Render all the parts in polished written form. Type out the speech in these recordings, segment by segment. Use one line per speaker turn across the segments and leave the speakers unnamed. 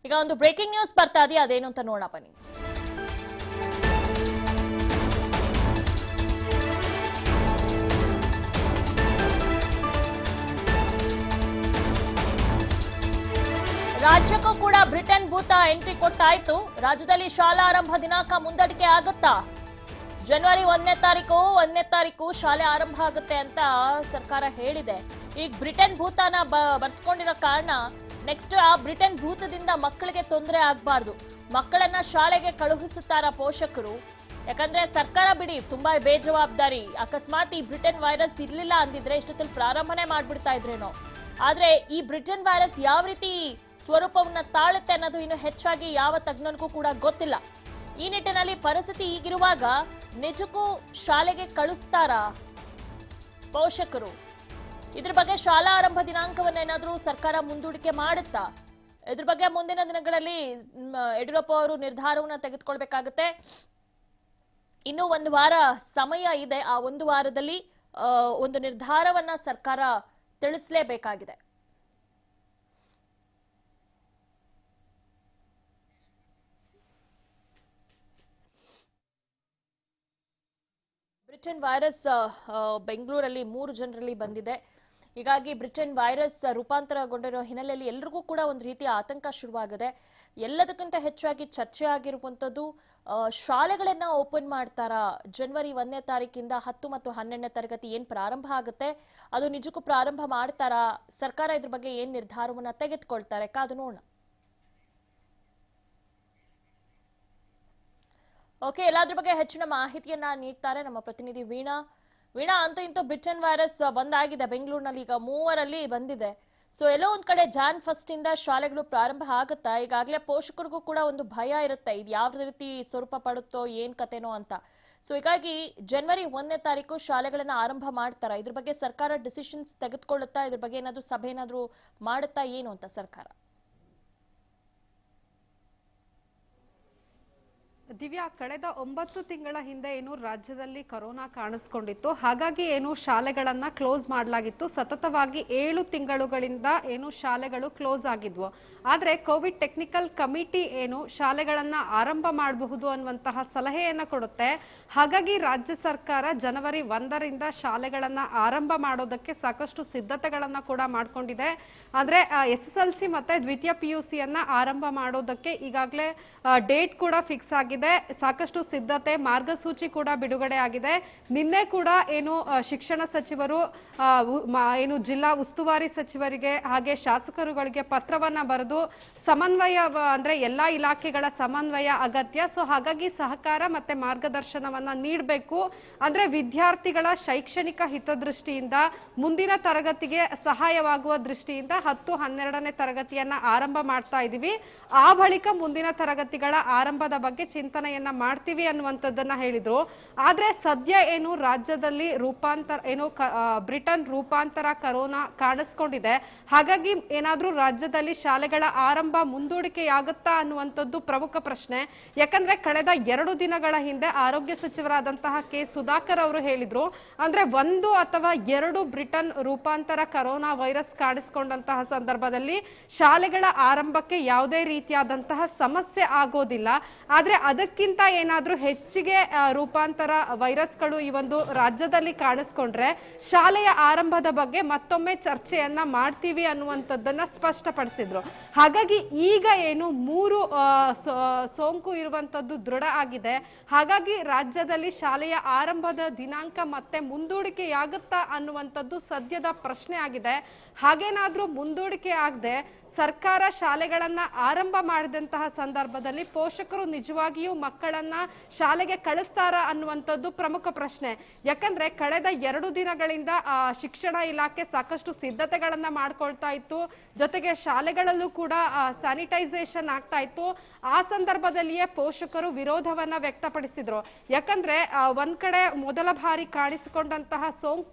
ಈಗ ಒಂದು breaking news ಬರ್ತಾ ಇದೆ, ಅದೇನು ಅಂತ ನೋಡೋಣ ಬನ್ನಿ. ರಾಜ್ಯಕ್ಕೂ ಕೂಡ ಬ್ರಿಟನ್ ಭೂತ ಎಂಟ್ರಿ ಕೊಟ್ಟಾಯ್ತು. ರಾಜ್ಯದಲ್ಲಿ ಶಾಲಾ ಆರಂಭ ದಿನಾಂಕ ಮುಂದೂಡಿಕೆ ಆಗುತ್ತಾ? ಜನವರಿ 1ನೇ ತಾರೀಕು ಶಾಲೆ ಆರಂಭ ಆಗುತ್ತೆ ಅಂತ ಸರ್ಕಾರ ಹೇಳಿದೆ. ಈಗ ಬ್ರಿಟನ್ ಭೂತನ ಬರ್ಸ್ಕೊಂಡಿರೋ ಕಾರಣ ನೆಕ್ಸ್ಟ್ ಆ ಬ್ರಿಟನ್ ಭೂತದಿಂದ ಮಕ್ಕಳಿಗೆ ತೊಂದರೆ ಆಗಬಾರ್ದು, ಮಕ್ಕಳನ್ನ ಶಾಲೆಗೆ ಕಳುಹಿಸುತ್ತಾರ ಪೋಷಕರು. ಯಾಕಂದ್ರೆ ಸರ್ಕಾರ ಬಿಡಿ ತುಂಬಾ ಬೇಜವಾಬ್ದಾರಿ. ಅಕಸ್ಮಾತ್ ಈ ಬ್ರಿಟನ್ ವೈರಸ್ ಇರ್ಲಿಲ್ಲ ಅಂದಿದ್ರೆ ಇಷ್ಟೊತ್ತಲ್ಲಿ ಪ್ರಾರಂಭನೆ ಮಾಡ್ಬಿಡ್ತಾ ಇದ್ರೇನೋ. ಆದ್ರೆ ಈ ಬ್ರಿಟನ್ ವೈರಸ್ ಯಾವ ರೀತಿ ಸ್ವರೂಪವನ್ನ ತಾಳುತ್ತೆ ಅನ್ನೋದು ಇನ್ನು ಹೆಚ್ಚಾಗಿ ಯಾವ ತಜ್ಞನಿಗೂ ಕೂಡ ಗೊತ್ತಿಲ್ಲ. ಈ ನಿಟ್ಟಿನಲ್ಲಿ ಪರಿಸ್ಥಿತಿ ಈಗಿರುವಾಗ ನಿಜಕ್ಕೂ ಶಾಲೆಗೆ ಕಳಿಸ್ತಾರಾ ಪೋಷಕರು? ಇದ್ರ ಬಗ್ಗೆ ಶಾಲಾ ಆರಂಭ ದಿನಾಂಕವನ್ನೇನಾದ್ರೂ ಸರ್ಕಾರ ಮುಂದೂಡಿಕೆ ಮಾಡುತ್ತಾ? ಇದ್ರ ಬಗ್ಗೆ ಮುಂದಿನ ದಿನಗಳಲ್ಲಿ ಯಡಿಯೂರಪ್ಪ ಅವರು ನಿರ್ಧಾರವನ್ನ ತೆಗೆದುಕೊಳ್ಬೇಕಾಗತ್ತೆ. ಇನ್ನು ಒಂದು ವಾರ ಸಮಯ ಇದೆ. ಆ ಒಂದು ವಾರದಲ್ಲಿ ಒಂದು ನಿರ್ಧಾರವನ್ನ ಸರ್ಕಾರ ತಿಳಿಸಲೇಬೇಕಾಗಿದೆ. ಬ್ರಿಟನ್ ವೈರಸ್ ಬೆಂಗಳೂರಲ್ಲಿ 3 ಜನರಲ್ಲಿ ಬಂದಿದೆ. ಹೀಗಾಗಿ ಬ್ರಿಟನ್ ವೈರಸ್ ರೂಪಾಂತರಗೊಂಡಿರೋ ಹಿನ್ನೆಲೆಯಲ್ಲಿ ಎಲ್ಲರಿಗೂ ಕೂಡ ಒಂದು ರೀತಿಯ ಆತಂಕ ಶುರುವಾಗಿದೆ. ಎಲ್ಲದಕ್ಕಿಂತ ಹೆಚ್ಚಾಗಿ ಚರ್ಚೆ ಆಗಿರುವಂಥದ್ದು ಶಾಲೆಗಳನ್ನ ಓಪನ್ ಮಾಡ್ತಾರಾ? ಜನವರಿ 1ನೇ ತಾರೀಕಿಂದ 10 ಮತ್ತು 12ನೇ ತರಗತಿ ಏನ್ ಪ್ರಾರಂಭ ಆಗುತ್ತೆ ಅದು ನಿಜಕ್ಕೂ ಪ್ರಾರಂಭ ಮಾಡ್ತಾರಾ? ಸರ್ಕಾರ ಇದ್ರ ಬಗ್ಗೆ ಏನ್ ನಿರ್ಧಾರವನ್ನ ತೆಗೆದುಕೊಳ್ತಾರೆ? ಕಾದು ನೋಡೋಣ. ಓಕೆ, ಎಲ್ಲಾದ್ರ ಬಗ್ಗೆ ಹೆಚ್ಚಿನ ಮಾಹಿತಿಯನ್ನ ನೀಡ್ತಾರೆ ನಮ್ಮ ಪ್ರತಿನಿಧಿ ವೀಣಾ. ಅಂತೂ ಇಂತೂ ಬ್ರಿಟನ್ ವೈರಸ್ ಬಂದಾಗಿದೆ ಬೆಂಗಳೂರಿನಲ್ಲಿ. ಈಗ 3ರಲ್ಲಿ ಬಂದಿದೆ. ಸೊ ಎಲ್ಲೋ ಒಂದ್ ಕಡೆ ಜಾನ್ 1 ಇಂದ ಶಾಲೆಗಳು ಪ್ರಾರಂಭ ಆಗುತ್ತಾ? ಈಗಾಗಲೇ ಪೋಷಕರಿಗೂ ಕೂಡ ಒಂದು ಭಯ ಇರುತ್ತೆ, ಇದು ಯಾವ ರೀತಿ ಸ್ವರೂಪ ಪಡುತ್ತೋ ಏನ್ ಕತೆನೋ ಅಂತ. ಸೊ ಹೀಗಾಗಿ ಜನವರಿ 1ನೇ ತಾರೀಕು ಶಾಲೆಗಳನ್ನ ಆರಂಭ ಮಾಡ್ತಾರ? ಇದ್ರ ಬಗ್ಗೆ ಸರ್ಕಾರ ಡಿಸಿಷನ್ಸ್ ತೆಗೆದುಕೊಳ್ಳುತ್ತಾ? ಇದ್ರ ಬಗ್ಗೆ ಏನಾದ್ರು ಸಭೆ ಏನಾದ್ರು ಮಾಡುತ್ತಾ ಏನು ಅಂತ ಸರ್ಕಾರ?
ದಿವ್ಯಾ, ಕಳೆದ 9 ತಿಂಗಳ ಹಿಂದೆ ಏನು ರಾಜ್ಯದಲ್ಲಿ ಕೊರೋನಾ ಕಾಣಿಸ್ಕೊಂಡಿತ್ತು, ಹಾಗಾಗಿ ಏನು ಶಾಲೆಗಳನ್ನ ಕ್ಲೋಸ್ ಮಾಡಲಾಗಿತ್ತು. ಸತತವಾಗಿ 7 ತಿಂಗಳುಗಳಿಂದ ಏನು ಶಾಲೆಗಳು ಕ್ಲೋಸ್ ಆಗಿದ್ವು. ಆದರೆ ಕೋವಿಡ್ ಟೆಕ್ನಿಕಲ್ ಕಮಿಟಿ ಏನು ಶಾಲೆಗಳನ್ನ ಆರಂಭ ಮಾಡಬಹುದು ಅನ್ನುವಂತಹ ಸಲಹೆಯನ್ನ ಕೊಡುತ್ತೆ. ಹಾಗಾಗಿ ರಾಜ್ಯ ಸರ್ಕಾರ ಜನವರಿ 1ರಿಂದ ಶಾಲೆಗಳನ್ನ ಆರಂಭ ಮಾಡೋದಕ್ಕೆ ಸಾಕಷ್ಟು ಸಿದ್ಧತೆಗಳನ್ನ ಕೂಡ ಮಾಡ್ಕೊಂಡಿದೆ. ಅಂದ್ರೆ SSLC ಮತ್ತೆ ದ್ವಿತೀಯ PUC ಆರಂಭ ಮಾಡೋದಕ್ಕೆ ಈಗಾಗಲೇ ಡೇಟ್ ಕೂಡ ಫಿಕ್ಸ್ ಆಗಿದೆ. ಸಾಕಷ್ಟು ಸಿದ್ಧತೆ, ಮಾರ್ಗಸೂಚಿ ಕೂಡ ಬಿಡುಗಡೆ ಆಗಿದೆ. ನಿನ್ನೆ ಕೂಡ ಏನು ಶಿಕ್ಷಣ ಸಚಿವರು ಏನು ಜಿಲ್ಲಾ ಉಸ್ತುವಾರಿ ಸಚಿವರಿಗೆ ಹಾಗೆ ಶಾಸಕರುಗಳಿಗೆ ಪತ್ರವನ್ನ ಬರೆದು ಸಮನ್ವಯ, ಅಂದ್ರೆ ಎಲ್ಲಾ ಇಲಾಖೆಗಳ ಸಮನ್ವಯ ಅಗತ್ಯ. ಸೊ ಹಾಗಾಗಿ ಸಹಕಾರ ಮತ್ತೆ ಮಾರ್ಗದರ್ಶನವನ್ನ ನೀಡಬೇಕು. ಅಂದ್ರೆ ವಿದ್ಯಾರ್ಥಿಗಳ ಶೈಕ್ಷಣಿಕ ಹಿತದೃಷ್ಟಿಯಿಂದ ಮುಂದಿನ ತರಗತಿಗೆ ಸಹಾಯವಾಗುವ ದೃಷ್ಟಿಯಿಂದ 10, 12ನೇ ತರಗತಿಯನ್ನ ಆರಂಭ ಮಾಡ್ತಾ ಇದೀವಿ. ಆ ಬಳಿಕ ಮುಂದಿನ ತರಗತಿಗಳ ಆರಂಭದ ಬಗ್ಗೆ ಚಿಂತನೆಯನ್ನ ಮಾಡ್ತೀವಿ ಅನ್ನುವಂಥದ್ದನ್ನ ಹೇಳಿದ್ರು. ಆದ್ರೆ ಸದ್ಯ ಏನು ರಾಜ್ಯದಲ್ಲಿ ಬ್ರಿಟನ್ ರೂಪಾಂತರ ಕೊರೋನಾ ಕಾಣಿಸ್ಕೊಂಡಿದೆ. ಹಾಗಾಗಿ ಏನಾದ್ರೂ ರಾಜ್ಯದಲ್ಲಿ ಶಾಲೆಗಳ ಆರಂಭ ಮುಂದೂಡಿಕೆಯಾಗುತ್ತಾ ಅನ್ನುವಂಥದ್ದು ಪ್ರಮುಖ ಪ್ರಶ್ನೆ. ಯಾಕಂದ್ರೆ ಕಳೆದ 2 ದಿನಗಳ ಹಿಂದೆ ಆರೋಗ್ಯ ಸಚಿವರಾದಂತಹ ಕೆ ಸುಧಾಕರ್ ಅವರು ಹೇಳಿದ್ರು, ಅಂದ್ರೆ 1 ಅಥವಾ 2 ಬ್ರಿಟನ್ ರೂಪಾಂತರ ಕೊರೋನಾ ವೈರಸ್ ಕಾಣಿಸ್ಕೊಂಡಂತಹ ಸಂದರ್ಭದಲ್ಲಿ ಶಾಲೆಗಳ ಆರಂಭಕ್ಕೆ ಯಾವುದೇ ರೀತಿಯಾದಂತಹ ಸಮಸ್ಯೆ ಆಗೋದಿಲ್ಲ. ಆದ್ರೆ ಅದಕ್ಕಿಂತ ಏನಾದ್ರೂ ಹೆಚ್ಚಿಗೆ ರೂಪಾಂತರ ವೈರಸ್ಗಳು ಈ ಒಂದು ರಾಜ್ಯದಲ್ಲಿ ಕಾಣಿಸ್ಕೊಂಡ್ರೆ ಶಾಲೆಯ ಆರಂಭದ ಬಗ್ಗೆ ಮತ್ತೊಮ್ಮೆ ಚರ್ಚೆಯನ್ನ ಮಾಡ್ತೀವಿ ಅನ್ನುವಂಥದ್ದನ್ನ ಸ್ಪಷ್ಟಪಡಿಸಿದ್ರು. ಹಾಗಾಗಿ ಈಗ ಏನು 3 ಸೋಂಕು ಇರುವಂತದ್ದು ದೃಢ ಆಗಿದೆ. ಹಾಗಾಗಿ ರಾಜ್ಯದಲ್ಲಿ ಶಾಲೆಯ ಆರಂಭದ ದಿನಾಂಕ ಮತ್ತೆ ಮುಂದೂಡಿಕೆಯಾಗುತ್ತಾ ಅನ್ನುವಂಥದ್ದು ಸದ್ಯದ ಪ್ರಶ್ನೆ ಆಗಿದೆ. ಹಾಗೇನಾದ್ರೂ ಮುಂದೂಡಿಕೆ ಆಗದೆ ಸರ್ಕಾರ ಶಾಲೆಗಳನ್ನ ಆರಂಭ ಮಾಡಿದಂತಹ ಸಂದರ್ಭದಲ್ಲಿ ಪೋಷಕರು ನಿಜವಾಗಿಯೂ ಮಕ್ಕಳನ್ನ ಶಾಲೆಗೆ ಕಳಿಸ್ತಾರ ಅನ್ನುವಂಥದ್ದು ಪ್ರಮುಖ ಪ್ರಶ್ನೆ. ಯಾಕಂದ್ರೆ ಕಳೆದ 2 ದಿನಗಳಿಂದ ಶಿಕ್ಷಣ ಇಲಾಖೆ ಸಾಕಷ್ಟು ಸಿದ್ಧತೆಗಳನ್ನ ಮಾಡ್ಕೊಳ್ತಾ ಇತ್ತು. ಜೊತೆಗೆ ಶಾಲೆಗಳಲ್ಲೂ ಕೂಡ ಸ್ಯಾನಿಟೈಸೇಷನ್ ಆಗ್ತಾ ಇತ್ತು. ಆ ಸಂದರ್ಭದಲ್ಲಿಯೇ ಪೋಷಕರು ವಿರೋಧವನ್ನ ವ್ಯಕ್ತಪಡಿಸಿದ್ರು. ಯಾಕಂದ್ರೆ ಒಂದ್ ಕಡೆ ಮೊದಲ ಬಾರಿ ಕಾಣಿಸಿಕೊಂಡಂತಹ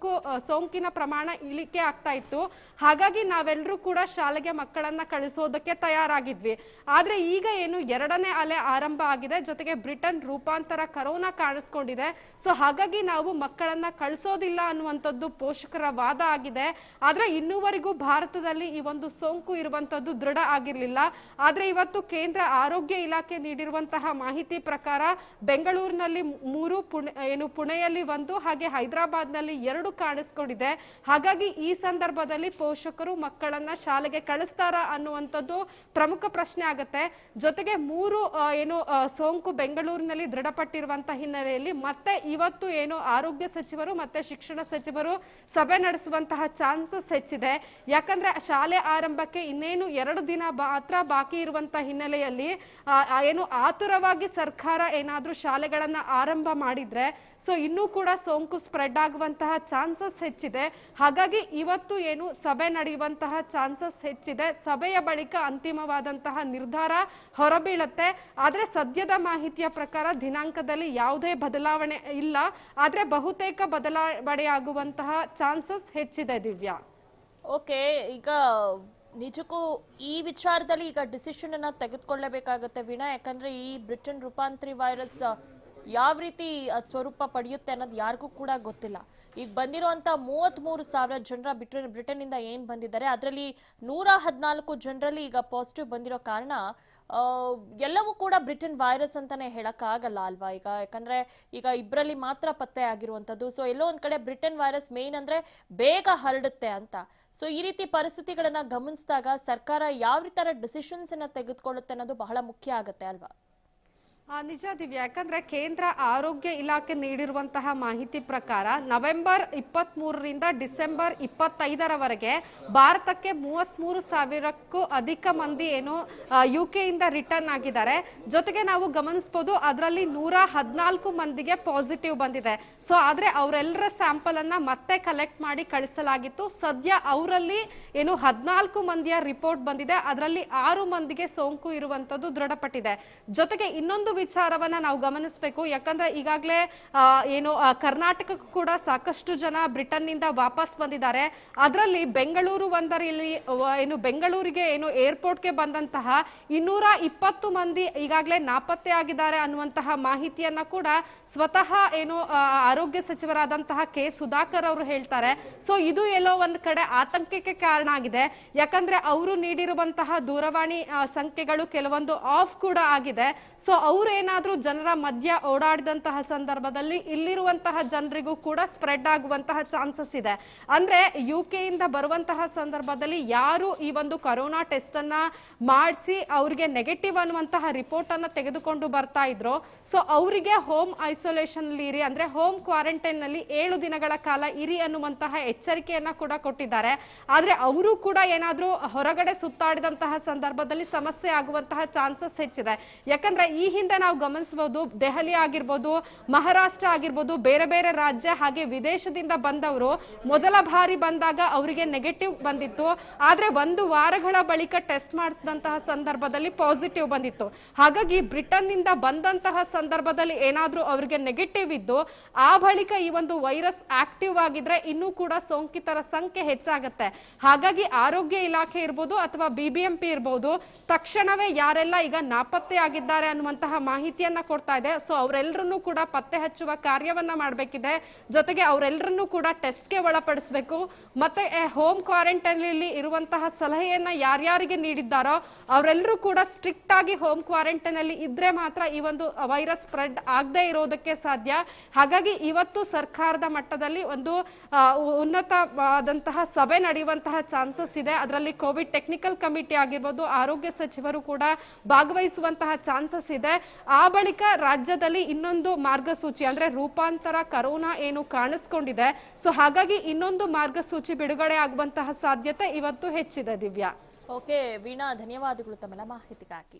ಸೋಂಕಿನ ಪ್ರಮಾಣ ಇಳಿಕೆ ಆಗ್ತಾ ಇತ್ತು. ಹಾಗಾಗಿ ನಾವೆಲ್ಲರೂ ಕೂಡ ಶಾಲೆಗೆ ಮಕ್ಕಳನ್ನ ಮಕ್ಕಳನ್ನ ಕಳಿಸೋದಕ್ಕೆ ತಯಾರಾಗಿದ್ವಿ. ಆದ್ರೆ ಈಗ ಏನು ಎರಡನೇ ಅಲೆ ಆರಂಭ ಆಗಿದೆ, ಜೊತೆಗೆ ಬ್ರಿಟನ್ ರೂಪಾಂತರ ಕರೋನಾ ಕಾಣಿಸ್ಕೊಂಡಿದೆ. ಸೊ ಹಾಗಾಗಿ ನಾವು ಮಕ್ಕಳನ್ನ ಕಳಿಸೋದಿಲ್ಲ ಅನ್ನುವಂಥದ್ದು ಪೋಷಕರ ವಾದ ಆಗಿದೆ. ಆದ್ರೆ ಇನ್ನೂವರೆಗೂ ಭಾರತದಲ್ಲಿ ಈ ಒಂದು ಸೋಂಕು ಇರುವಂತದ್ದು ದೃಢ ಆಗಿರ್ಲಿಲ್ಲ. ಆದ್ರೆ ಇವತ್ತು ಕೇಂದ್ರ ಆರೋಗ್ಯ ಇಲಾಖೆ ನೀಡಿರುವಂತಹ ಮಾಹಿತಿ ಪ್ರಕಾರ ಬೆಂಗಳೂರಿನಲ್ಲಿ 3, ಪುಣೆಯಲ್ಲಿ 1 ಹಾಗೆ ಹೈದರಾಬಾದ್ ನಲ್ಲಿ 2 ಕಾಣಿಸ್ಕೊಂಡಿದೆ. ಹಾಗಾಗಿ ಈ ಸಂದರ್ಭದಲ್ಲಿ ಪೋಷಕರು ಮಕ್ಕಳನ್ನ ಶಾಲೆಗೆ ಕಳಿಸ್ತಾರಾ ಅನ್ನುವಂಥದ್ದು ಪ್ರಮುಖ ಪ್ರಶ್ನೆ ಆಗುತ್ತೆ. ಜೊತೆಗೆ 3 ಸೋಂಕು ಬೆಂಗಳೂರಿನಲ್ಲಿ ದೃಢಪಟ್ಟಿರುವಂತಹ ಹಿನ್ನೆಲೆಯಲ್ಲಿ ಮತ್ತೆ ಇವತ್ತು ಆರೋಗ್ಯ ಸಚಿವರು ಮತ್ತೆ ಶಿಕ್ಷಣ ಸಚಿವರು ಸಭೆ ನಡೆಸುವಂತಹ ಚಾನ್ಸಸ್ ಹೆಚ್ಚಿದೆ. ಯಾಕಂದ್ರೆ ಶಾಲೆ ಆರಂಭಕ್ಕೆ ಇನ್ನೇನು 2 ದಿನ ಮಾತ್ರ ಬಾಕಿ ಇರುವಂತಹ ಹಿನ್ನೆಲೆಯಲ್ಲಿ ಆತುರವಾಗಿ ಸರ್ಕಾರ ಏನಾದ್ರೂ ಶಾಲೆಗಳನ್ನ ಆರಂಭ ಮಾಡಿದ್ರೆ ಸೊ ಇನ್ನೂ ಕೂಡ ಸೋಂಕು ಸ್ಪ್ರೆಡ್ ಆಗುವಂತಹ ಚಾನ್ಸಸ್ ಹೆಚ್ಚಿದೆ. ಹಾಗಾಗಿ ಇವತ್ತು ಸಭೆ ನಡೆಯುವಂತಹ ಚಾನ್ಸಸ್ ಹೆಚ್ಚಿದೆ. ಸಭೆಯ ಬಳಿಕ ಅಂತಿಮವಾದಂತಹ ನಿರ್ಧಾರ ಹೊರಬೀಳುತ್ತೆ. ಆದ್ರೆ ಸದ್ಯದ ಮಾಹಿತಿಯ ಪ್ರಕಾರ ದಿನಾಂಕದಲ್ಲಿ ಯಾವುದೇ ಬದಲಾವಣೆ ಇಲ್ಲ. ಆದ್ರೆ ಬಹುತೇಕ ಬದಲಾವಣೆ ಆಗುವಂತಹ ಚಾನ್ಸಸ್ ಹೆಚ್ಚಿದೆ. ದಿವ್ಯಾ,
ಓಕೆ, ಈಗ ನಿಜಕ್ಕೂ ಈ ವಿಚಾರದಲ್ಲಿ ಈಗ ಡಿಸಿಷನ್ ಅನ್ನ ತೆಗೆದುಕೊಳ್ಳಬೇಕಾಗತ್ತೆ ವೀಣಾ. ಯಾಕಂದ್ರೆ ಈ ಬ್ರಿಟನ್ ರೂಪಾಂತರಿ ವೈರಸ್ ಯಾವ ರೀತಿ ಸ್ವರೂಪ ಪಡೆಯುತ್ತೆ ಅನ್ನೋದು ಯಾರಿಗೂ ಕೂಡ ಗೊತ್ತಿಲ್ಲ. ಈಗ ಬಂದಿರುವಂತ 33,000 ಜನರ ಬ್ರಿಟನ್ ಇಂದ ಏನ್ ಬಂದಿದ್ದಾರೆ ಅದರಲ್ಲಿ 114 ಜನರಲ್ಲಿ ಈಗ ಪಾಸಿಟಿವ್ ಬಂದಿರೋ ಕಾರಣ ಎಲ್ಲವೂ ಕೂಡ ಬ್ರಿಟನ್ ವೈರಸ್ ಅಂತಾನೆ ಹೇಳಕ್ಕಾಗಲ್ಲ ಅಲ್ವಾ ಈಗ. ಯಾಕಂದ್ರೆ ಈಗ ಇಬ್ಬರಲ್ಲಿ ಮಾತ್ರ ಪತ್ತೆ ಆಗಿರುವಂತದ್ದು. ಸೊ ಎಲ್ಲೋ ಒಂದ್ ಕಡೆ ಬ್ರಿಟನ್ ವೈರಸ್ ಮೇನ್ ಅಂದ್ರೆ ಬೇಗ ಹರಡುತ್ತೆ ಅಂತ. ಸೊ ಈ ರೀತಿ ಪರಿಸ್ಥಿತಿಗಳನ್ನ ಗಮನಿಸಿದಾಗ ಸರ್ಕಾರ ಯಾವ ರೀತಿ ಡಿಸಿಷನ್ಸ್ ಅನ್ನ ತೆಗೆದುಕೊಳ್ಳುತ್ತೆ ಅನ್ನೋದು ಬಹಳ ಮುಖ್ಯ ಆಗುತ್ತೆ ಅಲ್ವಾ?
ನಿಜ ದಿವ್ಯಾ, ಯಾಕಂದ್ರೆ ಕೇಂದ್ರ ಆರೋಗ್ಯ ಇಲಾಖೆ ನೀಡಿರುವಂತಹ ಮಾಹಿತಿ ಪ್ರಕಾರ ನವೆಂಬರ್ 23ರಿಂದ ಡಿಸೆಂಬರ್ 25ರವರೆಗೆ ಭಾರತಕ್ಕೆ 33,000ಕ್ಕೂ ಅಧಿಕ ಮಂದಿ UK ಇಂದ ರಿಟರ್ನ್ ಆಗಿದ್ದಾರೆ. ಜೊತೆಗೆ ನಾವು ಗಮನಿಸಬಹುದು ಅದರಲ್ಲಿ 114 ಮಂದಿಗೆ ಪಾಸಿಟಿವ್ ಬಂದಿದೆ. ಸೊ ಆದ್ರೆ ಅವರೆಲ್ಲರ ಸ್ಯಾಂಪಲ್ ಅನ್ನ ಮತ್ತೆ ಕಲೆಕ್ಟ್ ಮಾಡಿ ಕಳಿಸಲಾಗಿತ್ತು. ಸದ್ಯ ಅವರಲ್ಲಿ 14 ಮಂದಿಯ ರಿಪೋರ್ಟ್ ಬಂದಿದೆ. ಅದರಲ್ಲಿ 6 ಮಂದಿಗೆ ಸೋಂಕು ಇರುವಂತದ್ದು ದೃಢಪಟ್ಟಿದೆ. ಜೊತೆಗೆ ಇನ್ನೊಂದು ವಿಚಾರವನ್ನ ನಾವು ಗಮನಿಸಬೇಕು. ಯಾಕಂದ್ರೆ ಈಗಾಗಲೇ ಕರ್ನಾಟಕಕ್ಕೂ ಕೂಡ ಸಾಕಷ್ಟು ಜನ ಬ್ರಿಟನ್ ನಿಂದ ವಾಪಸ್ ಬಂದಿದ್ದಾರೆ. ಅದರಲ್ಲಿ ಬೆಂಗಳೂರು ಒಂದರಲ್ಲಿ ಬೆಂಗಳೂರಿಗೆ ಏರ್ಪೋರ್ಟ್ಗೆ ಬಂದಂತಹ 220 ಮಂದಿ ಈಗಾಗಲೇ ನಾಪತ್ತೆ ಆಗಿದ್ದಾರೆ ಅನ್ನುವಂತಹ ಮಾಹಿತಿಯನ್ನ ಕೂಡ ಸ್ವತಃ ಆರೋಗ್ಯ ಸಚಿವರಾದಂತಹ ಕೆ ಸುಧಾಕರ್ ಅವರು ಹೇಳ್ತಾರೆ. ಸೊ ಇದು ಎಲ್ಲೋ ಒಂದ್ ಕಡೆ ಆತಂಕಕ್ಕೆ ಕಾರಣ ಆಗಿದೆ. ಯಾಕಂದ್ರೆ ಅವರು ನೀಡಿರುವಂತಹ ದೂರವಾಣಿ ಸಂಖ್ಯೆಗಳು ಕೆಲವೊಂದು ಆಫ್ ಕೂಡ ಆಗಿದೆ. ಸೊ ಅವ್ರೇನಾದ್ರೂ ಜನರ ಮಧ್ಯ ಓಡಾಡಿದಂತಹ ಸಂದರ್ಭದಲ್ಲಿ ಇಲ್ಲಿರುವಂತಹ ಜನರಿಗೂ ಕೂಡ ಸ್ಪ್ರೆಡ್ ಆಗುವಂತಹ ಚಾನ್ಸಸ್ ಇದೆ. ಅಂದ್ರೆ UK ಇಂದ ಬರುವಂತಹ ಸಂದರ್ಭದಲ್ಲಿ ಯಾರು ಈ ಒಂದು ಕೊರೋನಾ ಟೆಸ್ಟ್ ಅನ್ನ ಮಾಡಿಸಿ ಅವರಿಗೆ ನೆಗೆಟಿವ್ ಅನ್ನುವಂತಹ ರಿಪೋರ್ಟ್ ಅನ್ನ ತೆಗೆದುಕೊಂಡು ಬರ್ತಾ ಇದ್ರು, ಸೊ ಅವರಿಗೆ ಹೋಮ್ ಐಸೋಲೇಷನ್ ಇರಿ, ಅಂದ್ರೆ ಹೋಮ್ ಕ್ವಾರಂಟೈನ್ ನಲ್ಲಿ 7 ದಿನಗಳ ಕಾಲ ಇರಿ ಅನ್ನುವಂತಹ ಎಚ್ಚರಿಕೆಯನ್ನ ಕೂಡ ಕೊಟ್ಟಿದ್ದಾರೆ. ಆದ್ರೆ ಅವರು ಕೂಡ ಏನಾದ್ರೂ ಹೊರಗಡೆ ಸುತ್ತಾಡಿದಂತಹ ಸಂದರ್ಭದಲ್ಲಿ ಸಮಸ್ಯೆ ಆಗುವಂತಹ ಚಾನ್ಸಸ್ ಹೆಚ್ಚಿದೆ. ಯಾಕಂದ್ರೆ ಈ ಹಿಂದೆ ನಾವು ಗಮನಿಸಬಹುದು, ದೆಹಲಿ ಆಗಿರ್ಬೋದು, ಮಹಾರಾಷ್ಟ್ರ ಆಗಿರ್ಬೋದು, ಬೇರೆ ಬೇರೆ ರಾಜ್ಯ ಹಾಗೆ ವಿದೇಶದಿಂದ ಬಂದವರು ಮೊದಲ ಬಾರಿ ಬಂದಾಗ ಅವರಿಗೆ ನೆಗೆಟಿವ್ ಬಂದಿತ್ತು. ಆದ್ರೆ 1 ವಾರಗಳ ಬಳಿಕ ಟೆಸ್ಟ್ ಮಾಡಿಸಿದಂತಹ ಸಂದರ್ಭದಲ್ಲಿ ಪಾಸಿಟಿವ್ ಬಂದಿತ್ತು. ಹಾಗಾಗಿ ಬ್ರಿಟನ್ ನಿಂದ ಬಂದಂತಹ ಸಂದರ್ಭದಲ್ಲಿ ಏನಾದ್ರೂ ಅವರಿಗೆ ನೆಗೆಟಿವ್ ಇದ್ದು ಆ ಬಳಿಕ ಈ ಒಂದು ವೈರಸ್ ಆಕ್ಟಿವ್ ಆಗಿದ್ರೆ ಇನ್ನೂ ಕೂಡ ಸೋಂಕಿತರ ಸಂಖ್ಯೆ ಹೆಚ್ಚಾಗುತ್ತೆ. ಹಾಗಾಗಿ ಆರೋಗ್ಯ ಇಲಾಖೆ ಇರ್ಬೋದು ಅಥವಾ BBMP ಇರ್ಬೋದು ತಕ್ಷಣವೇ ಯಾರೆಲ್ಲ ಈಗ ನಾಪತ್ತೆ ಆಗಿದ್ದಾರೆ ಅನ್ನುವಂತಹ ಮಾಹಿತಿಯನ್ನ ಕೊಡ್ತಾ ಇದೆ. ಸೊ ಅವರೆಲ್ಲರನ್ನೂ ಕೂಡ ಪತ್ತೆ ಹಚ್ಚುವ ಕಾರ್ಯವನ್ನ ಮಾಡಬೇಕಿದೆ. ಜೊತೆಗೆ ಅವರೆಲ್ಲರನ್ನೂ ಕೂಡ ಟೆಸ್ಟ್ಗೆ ಒಳಪಡಿಸಬೇಕು. ಮತ್ತೆ ಹೋಮ್ ಕ್ವಾರಂಟೈನ್ ಅಲ್ಲಿ ಇರುವಂತಹ ಸಲಹೆಯನ್ನ ಯಾರ್ಯಾರಿಗೆ ನೀಡಿದ್ದಾರೋ ಅವರೆಲ್ಲರೂ ಕೂಡ ಸ್ಟ್ರಿಕ್ಟ್ ಆಗಿ ಹೋಮ್ ಕ್ವಾರಂಟೈನ್ ಅಲ್ಲಿ ಇದ್ರೆ ಮಾತ್ರ ಈ ಒಂದು ವೈರಸ್ ಸ್ಪ್ರೆಡ್ ಆಗದೆ ಇರೋದಕ್ಕೆ ಸಾಧ್ಯ. ಹಾಗಾಗಿ ಇವತ್ತು ಸರ್ಕಾರದ ಮಟ್ಟದಲ್ಲಿ ಒಂದು ಉನ್ನತವಾದಂತಹ ಸಭೆ ನಡೆಯುವಂತಹ ಚಾನ್ಸಸ್ ಇದೆ. ಅದರಲ್ಲಿ ಕೋವಿಡ್ ಟೆಕ್ನಿಕಲ್ ಕಮಿಟಿ ಆಗಿರ್ಬೋದು, ಆರೋಗ್ಯ ಸಚಿವರು ಕೂಡ ಭಾಗವಹಿಸುವಂತಹ ಚಾನ್ಸಸ್ ಇದೆ. ಆ ಬಳಿಕ ರಾಜ್ಯದಲ್ಲಿ ಇನ್ನೊಂದು ಮಾರ್ಗಸೂಚಿ ಅಂದ್ರೆ ರೂಪಾಂತರ ಕರೋನಾ ಕಾಣಿಸ್ಕೊಂಡಿದೆ. ಸೊ ಹಾಗಾಗಿ ಇನ್ನೊಂದು ಮಾರ್ಗಸೂಚಿ ಬಿಡುಗಡೆ ಆಗುವಂತಹ ಸಾಧ್ಯತೆ ಇವತ್ತು ಹೆಚ್ಚಿದೆ. ದಿವ್ಯಾ,
ಓಕೆ ವೀಣಾ, ಧನ್ಯವಾದಗಳು ತಮ್ಮೆಲ್ಲ ಮಾಹಿತಿಗಾಗಿ.